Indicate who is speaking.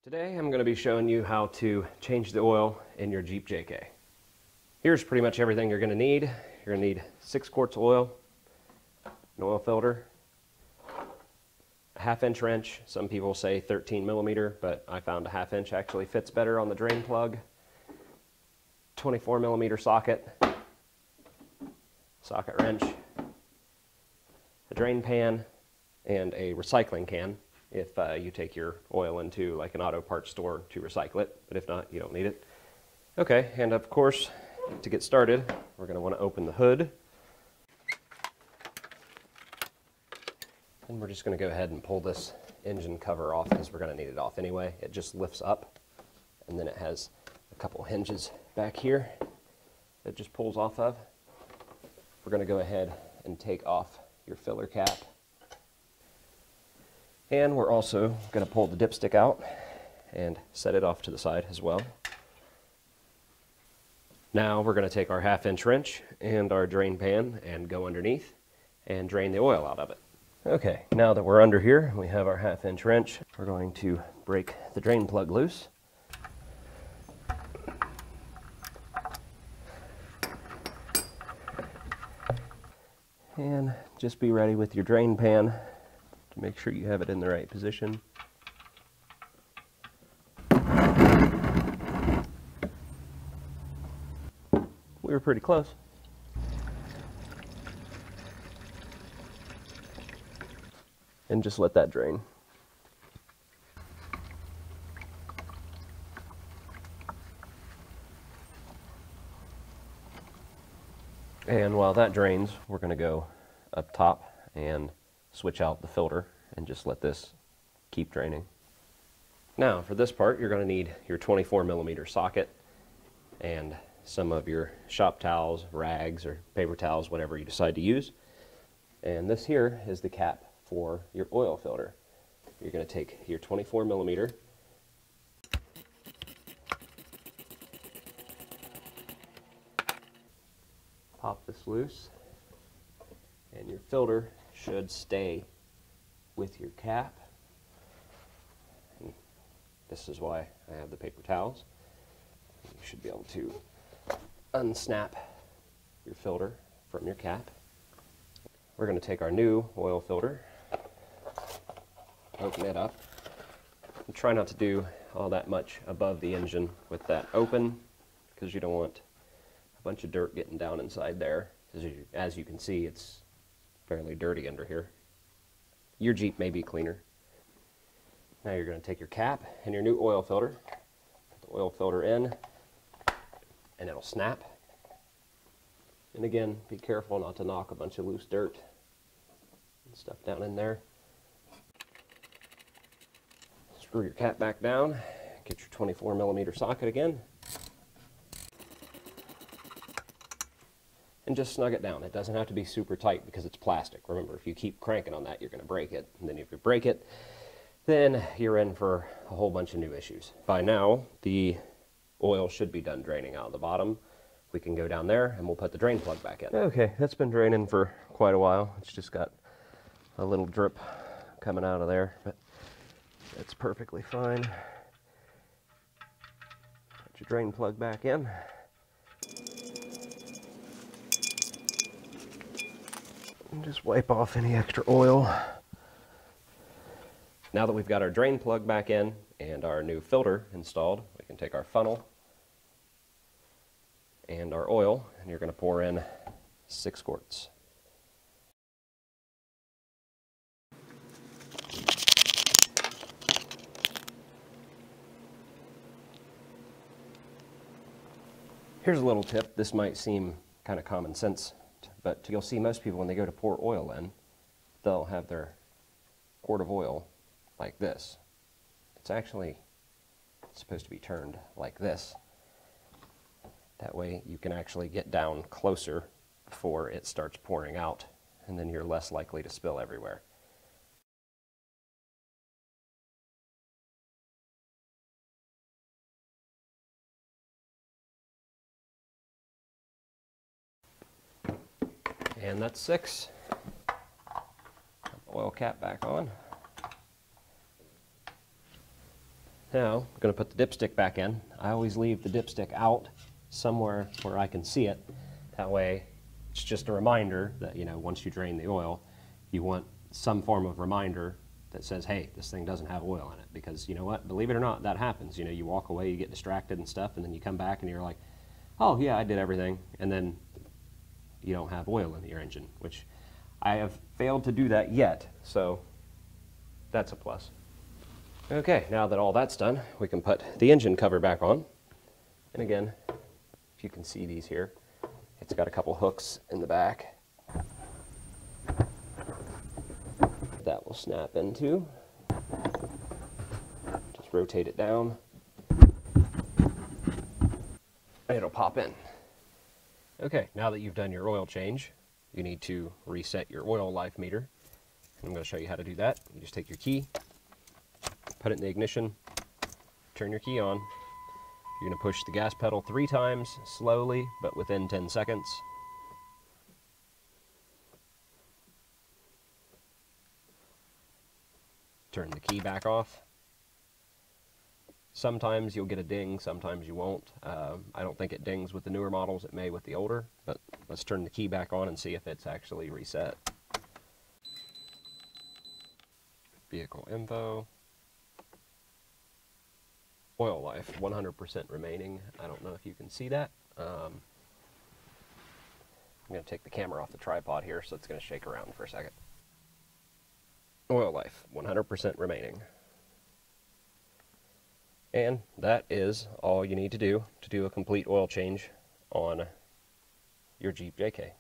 Speaker 1: Today I'm going to be showing you how to change the oil in your Jeep JK. Here's pretty much everything you're going to need. You're going to need 6 quarts of oil, an oil filter, a 1/2 inch wrench. Some people say 13 millimeter, but I found a 1/2 inch actually fits better on the drain plug. 24 millimeter socket wrench, a drain pan, and a recycling can if you take your oil into like an auto parts store to recycle it, but if not, you don't need it. Okay, and of course, to get started, we're going to want to open the hood. And we're just going to go ahead and pull this engine cover off because we're going to need it off anyway. It just lifts up, and then it has a couple hinges back here that it just pulls off of. We're going to go ahead and take off your filler cap. And we're also going to pull the dipstick out and set it off to the side as well. Now we're going to take our 1/2 inch wrench and our drain pan and go underneath and drain the oil out of it. Okay, now that we're under here, we have our 1/2 inch wrench. We're going to break the drain plug loose. And just be ready with your drain pan to make sure you have it in the right position. We were pretty close. And just let that drain. And while that drains, we're going to go up top and switch out the filter and just let this keep draining. Now for this part, you're going to need your 24 millimeter socket and some of your shop towels, rags, or paper towels, whatever you decide to use. And this here is the cap for your oil filter. You're going to take your 24 millimeter, pop this loose, and your filter should stay with your cap. And this is why I have the paper towels. You should be able to unsnap your filter from your cap. We're going to take our new oil filter, open it up, and try not to do all that much above the engine with that open, because you don't want a bunch of dirt getting down inside there. As you can see, it's fairly dirty under here. Your Jeep may be cleaner. Now you're going to take your cap and your new oil filter, put the oil filter in, and it'll snap. And again, be careful not to knock a bunch of loose dirt and stuff down in there. Screw your cap back down, get your 24 millimeter socket again, and just snug it down. It doesn't have to be super tight because it's plastic. Remember, if you keep cranking on that, you're going to break it. And then if you break it, then you're in for a whole bunch of new issues. By now, the oil should be done draining out of the bottom. We can go down there and we'll put the drain plug back in. Okay, that's been draining for quite a while. It's just got a little drip coming out of there, but that's perfectly fine. Put your drain plug back in. And just wipe off any extra oil. Now that we've got our drain plug back in and our new filter installed, we can take our funnel and our oil, and you're going to pour in 6 quarts. Here's a little tip. This might seem kind of common sense, but you'll see most people when they go to pour oil in, they'll have their quart of oil like this. It's actually supposed to be turned like this. That way you can actually get down closer before it starts pouring out, and then you're less likely to spill everywhere. And that's 6. Oil cap back on. Now, I'm going to put the dipstick back in. I always leave the dipstick out somewhere where I can see it. That way, it's just a reminder that, you know, once you drain the oil, you want some form of reminder that says, hey, this thing doesn't have oil in it. Because, you know what, believe it or not, that happens. You know, you walk away, you get distracted and stuff, and then you come back and you're like, oh, yeah, I did everything. And then you don't have oil in your engine, which I have failed to do that yet. So that's a plus. Okay, now that all that's done, we can put the engine cover back on. And again, if you can see these here, it's got a couple hooks in the back that will snap into. Just rotate it down, and it'll pop in. Okay, now that you've done your oil change, you need to reset your oil life meter. I'm going to show you how to do that. You just take your key, put it in the ignition, turn your key on. You're going to push the gas pedal 3 times, slowly, but within 10 seconds. Turn the key back off. Sometimes you'll get a ding, sometimes you won't. I don't think it dings with the newer models, it may with the older, but let's turn the key back on and see if it's actually reset. Vehicle info. Oil life, 100% remaining. I don't know if you can see that. I'm going to take the camera off the tripod here, so it's going to shake around for a second. Oil life, 100% remaining. And that is all you need to do a complete oil change on your Jeep JK.